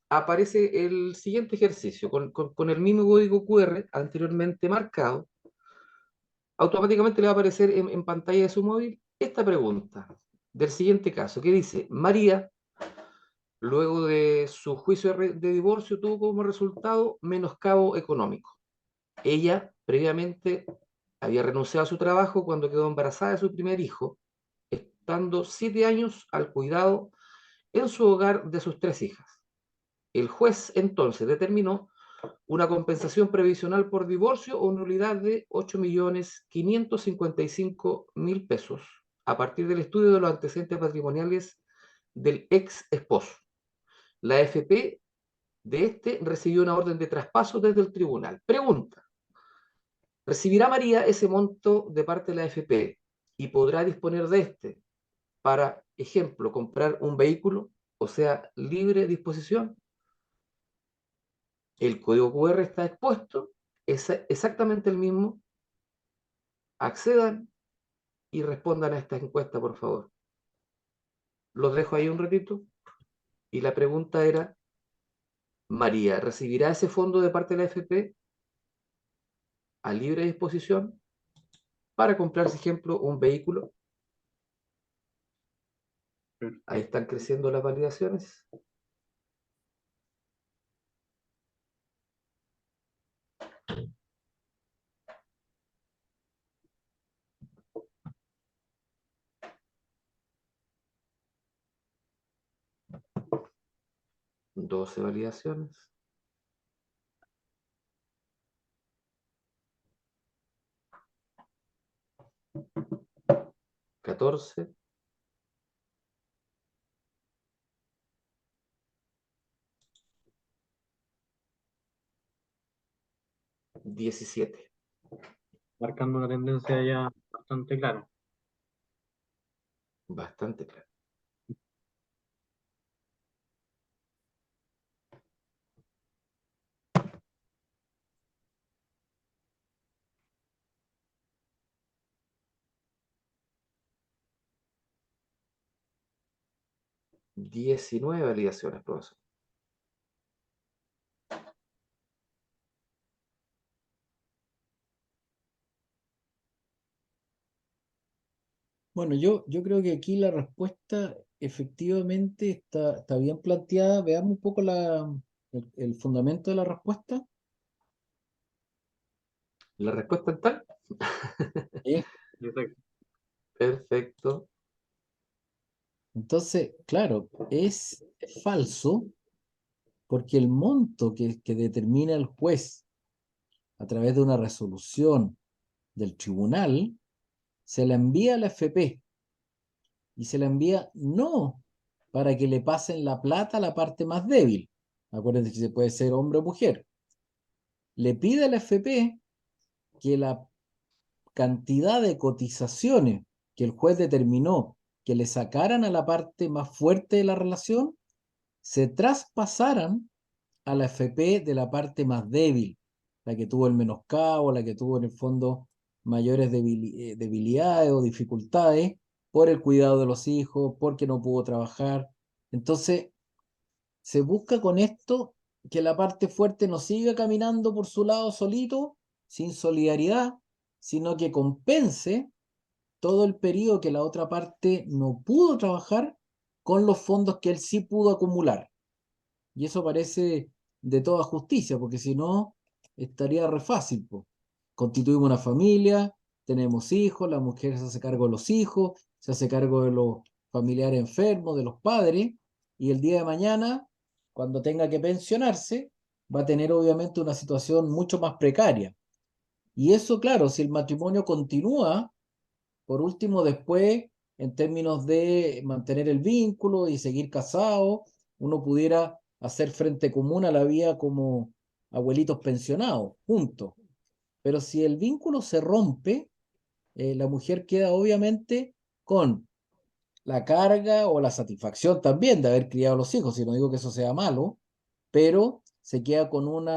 aparece el siguiente ejercicio con el mismo código QR anteriormente marcado. Automáticamente le va a aparecer en pantalla de su móvil esta pregunta del siguiente caso, que dice: María, luego de su juicio de divorcio, tuvo como resultado menoscabo económico. Ella previamente había renunciado a su trabajo cuando quedó embarazada de su primer hijo, estando 7 años al cuidado en su hogar de sus 3 hijas. El juez entonces determinó una compensación previsional por divorcio o nulidad de 8.555.000 pesos a partir del estudio de los antecedentes patrimoniales del ex esposo. La AFP de este recibió una orden de traspaso desde el tribunal. Pregunta: ¿recibirá María ese monto de parte de la AFP y podrá disponer de este para, ejemplo, comprar un vehículo, o sea, libre disposición. El código QR está expuesto, es exactamente el mismo. Accedan y respondan a esta encuesta, por favor. Los dejo ahí un ratito. Y la pregunta era, María, ¿recibirá ese fondo de parte de la AFP a libre disposición para comprar, por ejemplo, un vehículo? Ahí están creciendo las validaciones. Doce validaciones. ¿14? 17. Marcando una tendencia ya bastante clara. Bastante claro. $19 validaciones, profesor. Bueno, yo creo que aquí la respuesta efectivamente está bien planteada. Veamos un poco el fundamento de la respuesta. ¿La respuesta es tal? ¿Sí? Exacto. Perfecto. Entonces, claro, es falso porque el monto que determina el juez a través de una resolución del tribunal se la envía a la FP y se la envía no para que le pasen la plata a la parte más débil. Acuérdense que se puede ser hombre o mujer. Le pide a la FP que la cantidad de cotizaciones que el juez determinó que le sacaran a la parte más fuerte de la relación se traspasaran a la FP de la parte más débil, la que tuvo el menoscabo, la que tuvo en el fondo mayores debilidades o dificultades por el cuidado de los hijos, porque no pudo trabajar. Entonces, se busca con esto que la parte fuerte no siga caminando por su lado solito, sin solidaridad, sino que compense todo el periodo que la otra parte no pudo trabajar con los fondos que él sí pudo acumular. Y eso parece de toda justicia, porque si no, estaría re fácil, po. Constituimos una familia, tenemos hijos, la mujer se hace cargo de los hijos, se hace cargo de los familiares enfermos, de los padres, y el día de mañana, cuando tenga que pensionarse, va a tener obviamente una situación mucho más precaria. Y eso, claro, si el matrimonio continúa, por último, después, en términos de mantener el vínculo y seguir casado, uno pudiera hacer frente común a la vida como abuelitos pensionados, juntos. Pero si el vínculo se rompe, la mujer queda obviamente con la carga o la satisfacción también de haber criado a los hijos, y no digo que eso sea malo, pero se queda con un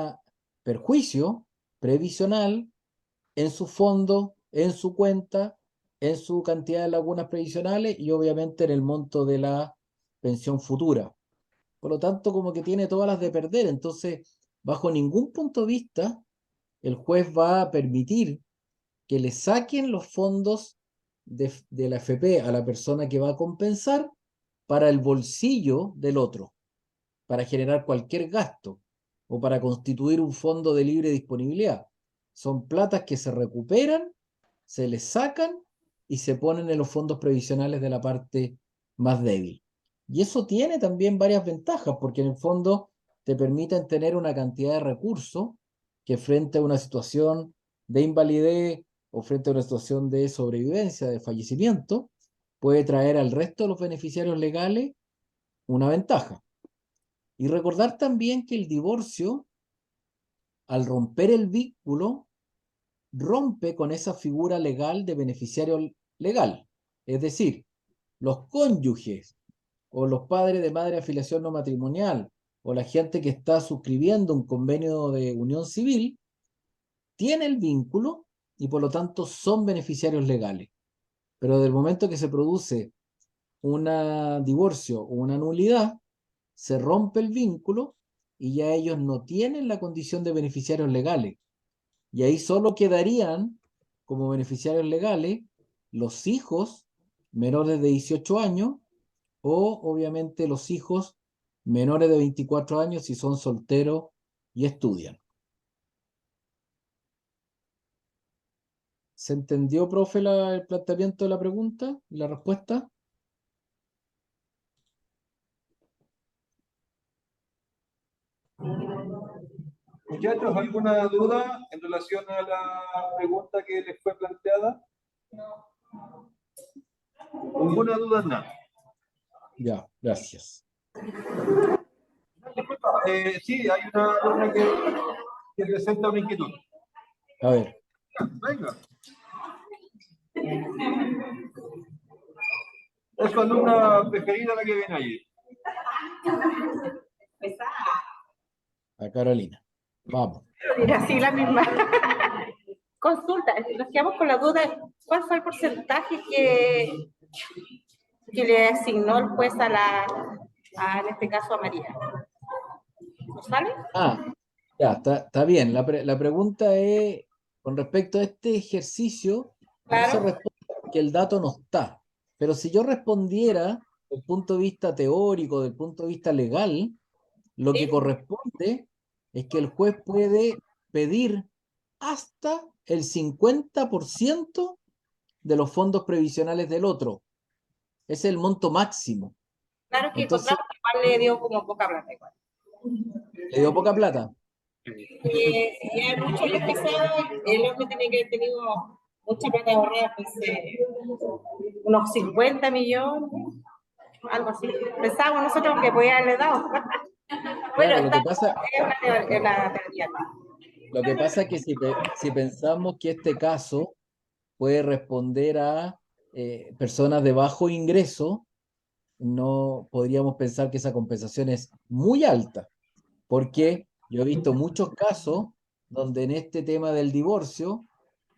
perjuicio previsional en su fondo, en su cuenta, en su cantidad de lagunas previsionales y obviamente en el monto de la pensión futura. Por lo tanto, como que tiene todas las de perder. Entonces, bajo ningún punto de vista, el juez va a permitir que le saquen los fondos de la FP a la persona que va a compensar para el bolsillo del otro, para generar cualquier gasto o para constituir un fondo de libre disponibilidad. Son platas que se recuperan, se les sacan y se ponen en los fondos previsionales de la parte más débil. Y eso tiene también varias ventajas, porque en el fondo te permiten tener una cantidad de recursos que frente a una situación de invalidez o frente a una situación de sobrevivencia, de fallecimiento, puede traer al resto de los beneficiarios legales una ventaja. Y recordar también que el divorcio, al romper el vínculo, rompe con esa figura legal de beneficiario legal. Es decir, los cónyuges o los padres de madre de afiliación no matrimonial, o la gente que está suscribiendo un convenio de unión civil, tiene el vínculo y por lo tanto son beneficiarios legales. Pero del momento que se produce un divorcio o una nulidad, se rompe el vínculo y ya ellos no tienen la condición de beneficiarios legales. Y ahí solo quedarían como beneficiarios legales los hijos menores de 18 años o obviamente los hijos menores de 24 años si son solteros y estudian. ¿Se entendió, profe, el planteamiento de la pregunta y la respuesta? Muchachos, ¿alguna duda en relación a la pregunta que les fue planteada? ¿Ninguna duda? Nada. Ya, gracias. Sí, hay una alumna que presenta una inquietud. A ver. Venga. Es su alumna preferida la que viene allí. A Carolina. Vamos. Mira, sí, la misma. Consulta, nos quedamos con la duda, ¿cuál fue el porcentaje que le asignó el juez en este caso a María? ¿No sabe? Ya, está bien. La pregunta es, con respecto a este ejercicio, no se Claro. responde porque el dato no está. Pero si yo respondiera desde el punto de vista teórico, del punto de vista legal, lo que corresponde es que el juez puede pedir hasta el 50% de los fondos previsionales del otro. Ese es el monto máximo. Claro que Entonces, encontramos que igual le dio como poca plata igual. le dio poca plata. Y hay muchos años casados, el hombre tiene que haber tenido mucha plata ahorrada, pues unos 50 millones, algo así. Pensábamos nosotros que podía haberle dado. Bueno, Claro, lo que pasa, es la teoría. lo que pasa es que si pensamos que este caso puede responder a personas de bajo ingreso, no podríamos pensar que esa compensación es muy alta, porque yo he visto muchos casos donde en este tema del divorcio,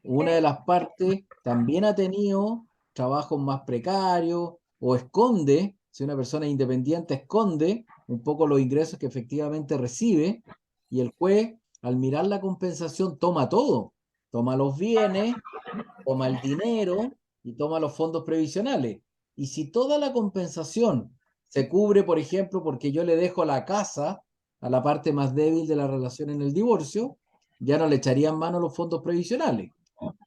una de las partes también ha tenido trabajos más precarios o esconde, si una persona independiente esconde un poco los ingresos que efectivamente recibe, y el juez, al mirar la compensación, toma todo, toma los bienes, toma el dinero y toma los fondos previsionales. Y si toda la compensación se cubre, por ejemplo, porque yo le dejo la casa a la parte más débil de la relación en el divorcio, ya no le echarían mano los fondos previsionales.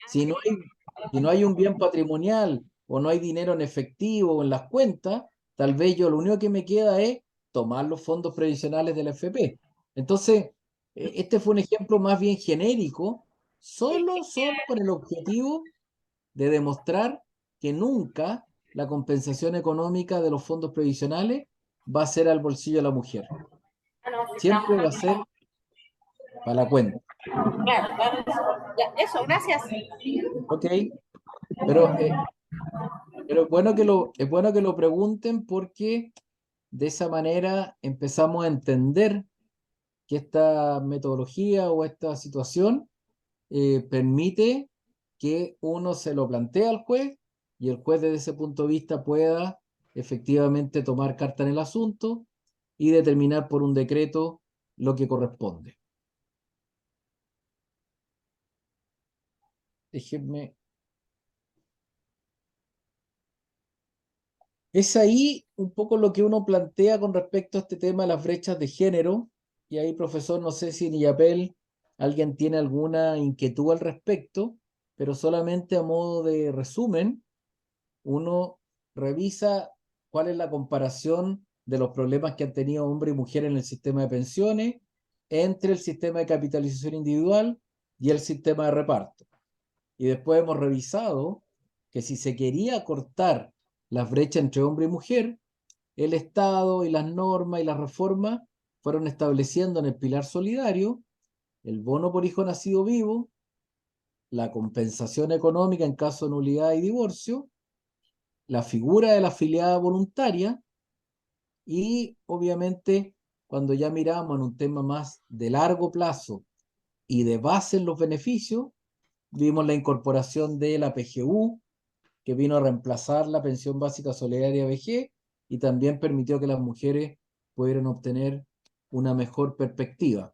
Si no hay un bien patrimonial o no hay dinero en efectivo o en las cuentas, tal vez yo lo único que me queda es tomar los fondos previsionales de la FP. Entonces, este fue un ejemplo más bien genérico, solo con el objetivo de demostrar que nunca la compensación económica de los fondos previsionales va a ser al bolsillo de la mujer. Siempre va a ser para la cuenta. Claro, claro. Ya, eso, gracias. Ok, pero es bueno que lo pregunten porque de esa manera empezamos a entender que esta metodología o esta situación permite que uno se lo plantee al juez y el juez desde ese punto de vista pueda efectivamente tomar carta en el asunto y determinar por un decreto lo que corresponde. Déjenme. Es ahí un poco lo que uno plantea con respecto a este tema de las brechas de género. Y ahí, profesor, no sé si en IAPEL alguien tiene alguna inquietud al respecto, pero solamente a modo de resumen, uno revisa cuál es la comparación de los problemas que han tenido hombre y mujer en el sistema de pensiones entre el sistema de capitalización individual y el sistema de reparto. Y después hemos revisado que si se quería cortar las brechas entre hombre y mujer, el Estado y las normas y las reformas fueron estableciendo en el pilar solidario el bono por hijo nacido vivo, la compensación económica en caso de nulidad y divorcio, la figura de la afiliada voluntaria Y obviamente, cuando ya miramos en un tema más de largo plazo y de base en los beneficios, vimos la incorporación de la PGU, que vino a reemplazar la pensión básica solidaria VG y también permitió que las mujeres pudieran obtener una mejor perspectiva.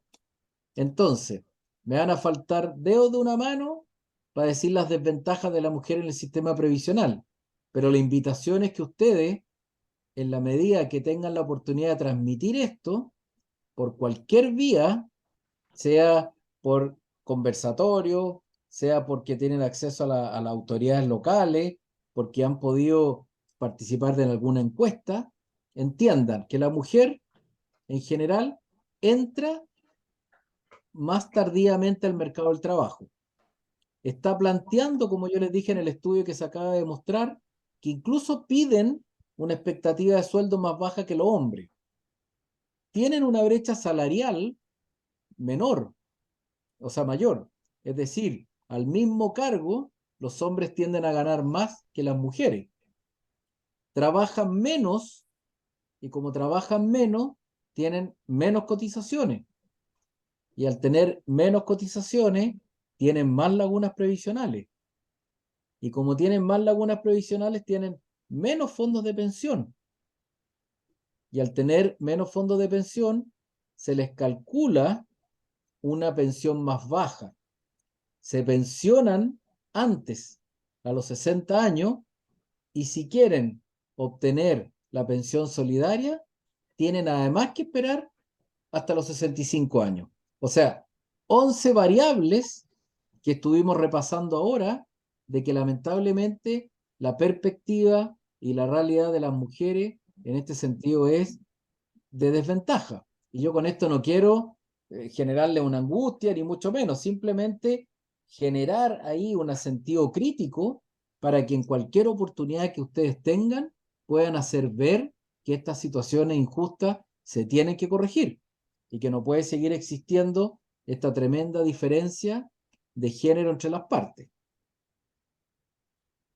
Entonces, me van a faltar dedos de una mano para decir las desventajas de la mujer en el sistema previsional, pero la invitación es que ustedes, en la medida que tengan la oportunidad de transmitir esto, por cualquier vía, sea por conversatorio, sea porque tienen acceso a las autoridades locales, porque han podido participar de alguna encuesta, entiendan que la mujer en general entra más tardíamente al mercado del trabajo. Está planteando, como yo les dije en el estudio que se acaba de mostrar, que incluso piden una expectativa de sueldo más baja que los hombres. Tienen una brecha salarial menor, o sea, mayor. Es decir, al mismo cargo, los hombres tienden a ganar más que las mujeres. Trabajan menos y como trabajan menos, tienen menos cotizaciones. Y al tener menos cotizaciones, tienen más lagunas previsionales. Y como tienen más lagunas previsionales, tienen menos fondos de pensión. Y al tener menos fondos de pensión, se les calcula una pensión más baja. Se pensionan antes, a los 60 años, y si quieren obtener la pensión solidaria, tienen además que esperar hasta los 65 años. O sea, 11 variables que estuvimos repasando ahora, de que lamentablemente la perspectiva y la realidad de las mujeres en este sentido es de desventaja. Y yo con esto no quiero generarle una angustia, ni mucho menos, simplemente generar ahí un sentido crítico para que en cualquier oportunidad que ustedes tengan puedan hacer ver que estas situaciones injustas se tienen que corregir y que no puede seguir existiendo esta tremenda diferencia de género entre las partes.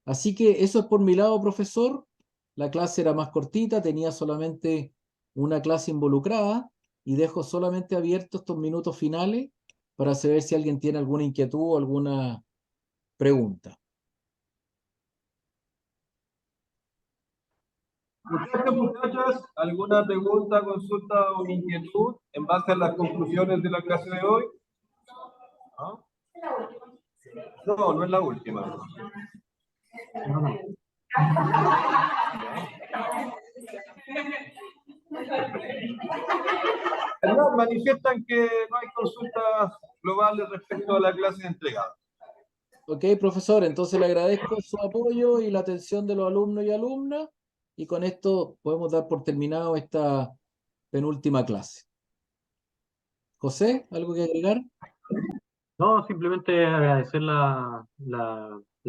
Así que eso es por mi lado, profesor. La clase era más cortita, tenía solamente una clase involucrada y dejo solamente abiertos estos minutos finales para saber si alguien tiene alguna inquietud o alguna pregunta. Muchachos, muchachas, ¿alguna pregunta, consulta o inquietud en base a las conclusiones de la clase de hoy? ¿No? No, no es la última. ¿Verdad? Manifiestan que no hay consultas globales respecto a la clase entregada. Ok, profesor, entonces le agradezco su apoyo y la atención de los alumnos y alumnas y con esto podemos dar por terminado esta penúltima clase. José, ¿algo que agregar? No, simplemente agradecer la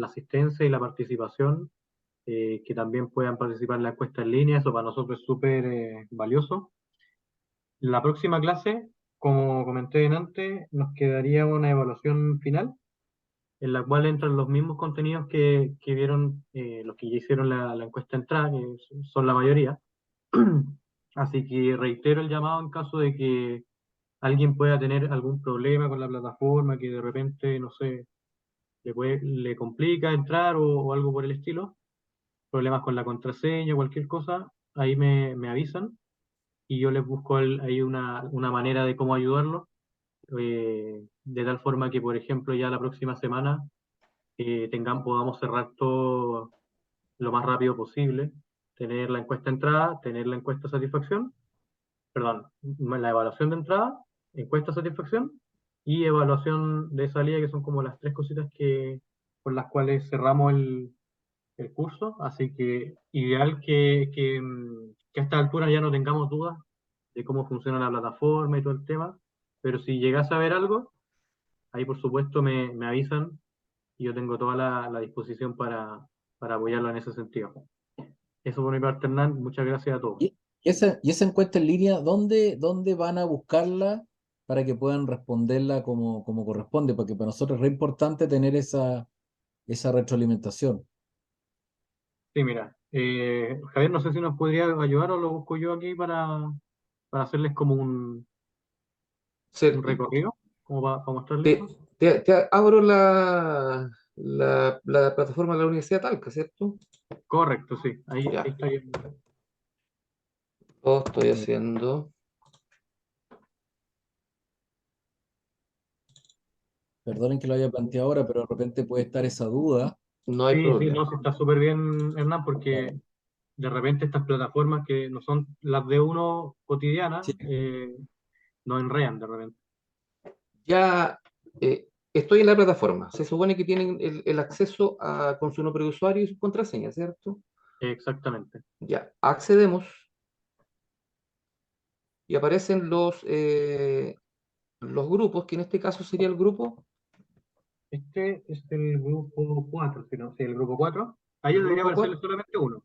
asistencia y la participación, que también puedan participar en la encuesta en línea, eso para nosotros es súper valioso. La próxima clase, como comenté antes, nos quedaría una evaluación final, en la cual entran los mismos contenidos que vieron los que ya hicieron la encuesta de entrada, que son la mayoría. Así que reitero el llamado en caso de que alguien pueda tener algún problema con la plataforma, que de repente, no sé, le complica entrar o algo por el estilo, problemas con la contraseña, cualquier cosa, ahí me avisan y yo les busco ahí una manera de cómo ayudarlo, de tal forma que, por ejemplo, ya la próxima semana podamos cerrar todo lo más rápido posible, tener la encuesta de entrada, tener la encuesta de satisfacción, perdón, la evaluación de entrada, encuesta de satisfacción y evaluación de salida, que son como las tres cositas con las cuales cerramos el curso. Así que ideal que a esta altura ya no tengamos dudas de cómo funciona la plataforma y todo el tema, pero si llegas a ver algo, ahí por supuesto me avisan y yo tengo toda la disposición para apoyarlo en ese sentido. Eso por mi parte, Hernán, muchas gracias a todos. Y esa encuesta en línea, ¿dónde van a buscarla para que puedan responderla como corresponde? Porque para nosotros es re importante tener esa retroalimentación. Sí, mira, Javier, no sé si nos podría ayudar o lo busco yo aquí para hacerles como un Se- recorrido, como para mostrarles te, eso. te abro la plataforma de la Universidad de Talca, ¿cierto? Correcto, sí, ahí Ya, está bien. lo estoy Eh, haciendo. Perdonen que lo haya planteado ahora, pero de repente puede estar esa duda. No hay Sí, sí, no, problema. sí está súper bien, Hernán, porque Claro. de repente estas plataformas que no son las de uno cotidianas, Sí, nos enredan de repente. Ya estoy en la plataforma. Se supone que tienen el acceso con su nombre de usuario y su contraseña, ¿cierto? Exactamente. Ya, accedemos y aparecen los grupos, que en este caso sería el grupo, Este es el grupo 4, si no, sí, el grupo 4. Ahí el debería grupo aparecerle 4. solamente uno.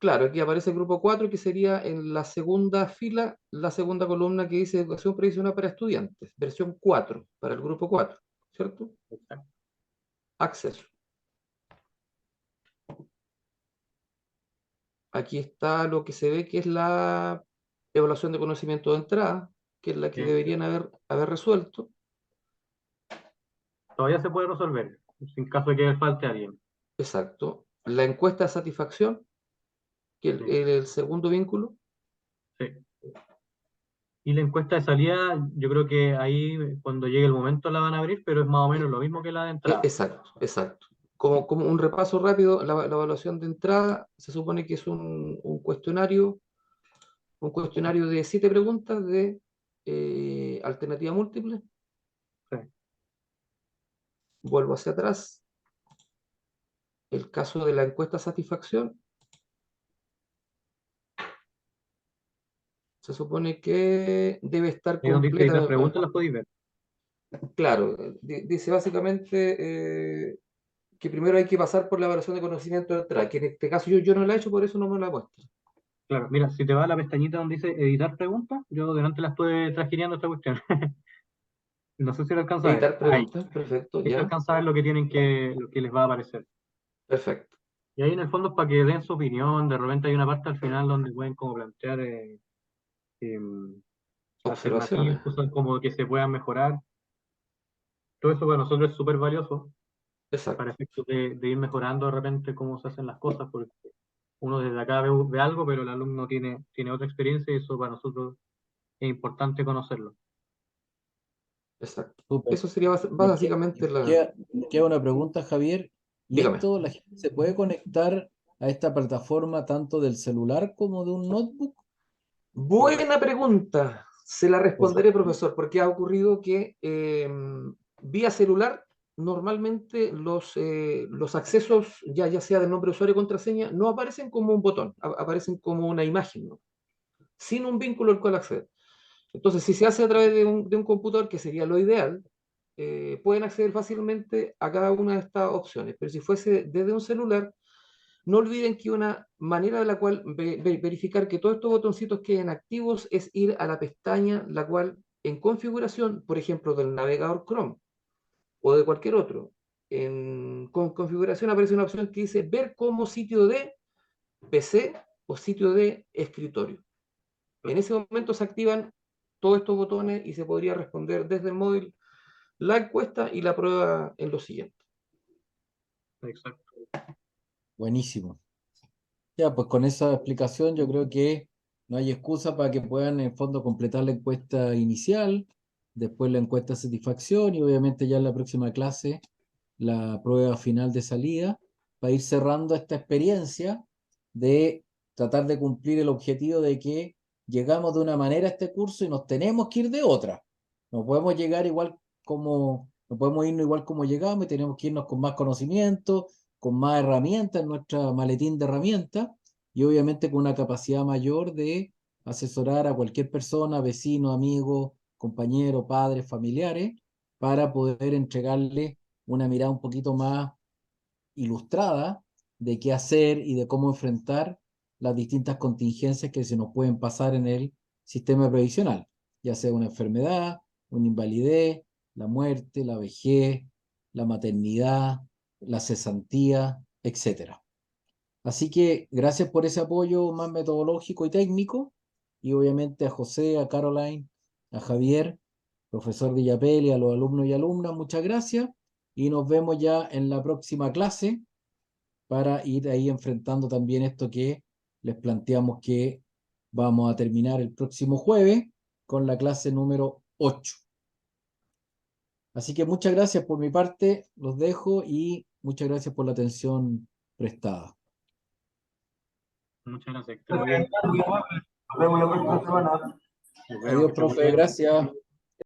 Claro, aquí aparece el grupo 4 que sería en la segunda fila, la segunda columna que dice Educación Previsional para Estudiantes, versión 4 para el grupo 4, ¿cierto? Exacto. Acceso. Aquí está lo que se ve que es la evaluación de conocimiento de entrada, que es la que deberían haber resuelto. Todavía se puede resolver, en caso de que falte alguien. Exacto. La encuesta de satisfacción, que es Sí, el segundo vínculo. sí. Y la encuesta de salida, yo creo que ahí cuando llegue el momento la van a abrir, pero es más o menos lo mismo que la de entrada. Exacto, exacto. Como un repaso rápido, la evaluación de entrada se supone que es un cuestionario de 7 preguntas de alternativa múltiple. Sí. Vuelvo hacia atrás. El caso de la encuesta de satisfacción, se supone que debe estar Ahí donde dice editar completa. preguntas las podéis ver. Claro, dice básicamente que primero hay que pasar por la evaluación de conocimiento de entrada, que en este caso yo no la he hecho, por eso no me la muestra. Claro, mira, si te va a la pestañita donde dice editar preguntas, yo delante la estoy transfiriendo esta cuestión. No sé si lo alcanza a ver. Editar Ahí. preguntas, perfecto, Ahí se ya, alcanza a ver lo que lo que les va a aparecer. perfecto. Y ahí en el fondo es para que den su opinión. De repente hay una parte al final donde pueden como plantear em, Observaciones, alternativas, cosas como que se puedan mejorar. Todo eso para nosotros es súper valioso para exacto, efectos de ir mejorando de repente cómo se hacen las cosas, porque uno desde acá ve algo, pero el alumno tiene otra experiencia y eso para nosotros es importante conocerlo. exacto. súper. Eso sería básicamente la... Me queda una pregunta, Javier. ¿Y Dígame. esto la gente se puede conectar a esta plataforma tanto del celular como de un notebook? Buena pregunta. Se la Pues, responderé, profesor, porque ha ocurrido que vía celular, normalmente los accesos, ya sea del nombre de usuario o contraseña, no aparecen como un botón, aparecen como una imagen, ¿no? Sin un vínculo al cual acceder. Entonces, si se hace a través de un computador, que sería lo ideal, pueden acceder fácilmente a cada una de estas opciones. Pero si fuese desde un celular, no olviden que una manera de la cual verificar que todos estos botoncitos queden activos es ir a la pestaña, la cual en configuración, por ejemplo, del navegador Chrome o de cualquier otro, con configuración aparece una opción que dice ver como sitio de PC o sitio de escritorio. En ese momento se activan todos estos botones y se podría responder desde el móvil la encuesta y la prueba en lo siguiente. Exacto. buenísimo. Ya, pues con esa explicación yo creo que no hay excusa para que puedan en el fondo completar la encuesta inicial, después la encuesta de satisfacción y obviamente ya en la próxima clase la prueba final de salida para ir cerrando esta experiencia de tratar de cumplir el objetivo de que llegamos de una manera a este curso y nos tenemos que ir de otra. No podemos llegar igual no podemos irnos igual como llegamos y tenemos que irnos con más conocimiento, con más herramientas en nuestra maletín de herramientas y obviamente con una capacidad mayor de asesorar a cualquier persona, vecino, amigo, compañero, padres, familiares, para poder entregarle una mirada un poquito más ilustrada de qué hacer y de cómo enfrentar las distintas contingencias que se nos pueden pasar en el sistema previsional, ya sea una enfermedad, una invalidez, la muerte, la vejez, la maternidad, la cesantía, etc. Así que gracias por ese apoyo más metodológico y técnico, y obviamente a José, a Caroline, a Javier, profesor Villapel, y a los alumnos y alumnas, muchas gracias, y nos vemos ya en la próxima clase para ir ahí enfrentando también esto que les planteamos que vamos a terminar el próximo jueves con la clase número 8. Así que muchas gracias por mi parte, los dejo y muchas gracias por la atención prestada. Muchas gracias. Que esté muy bien. Muy amable. Nos vemos la próxima semana. Nos vemos, que Adiós, esté muy profe, bien. gracias.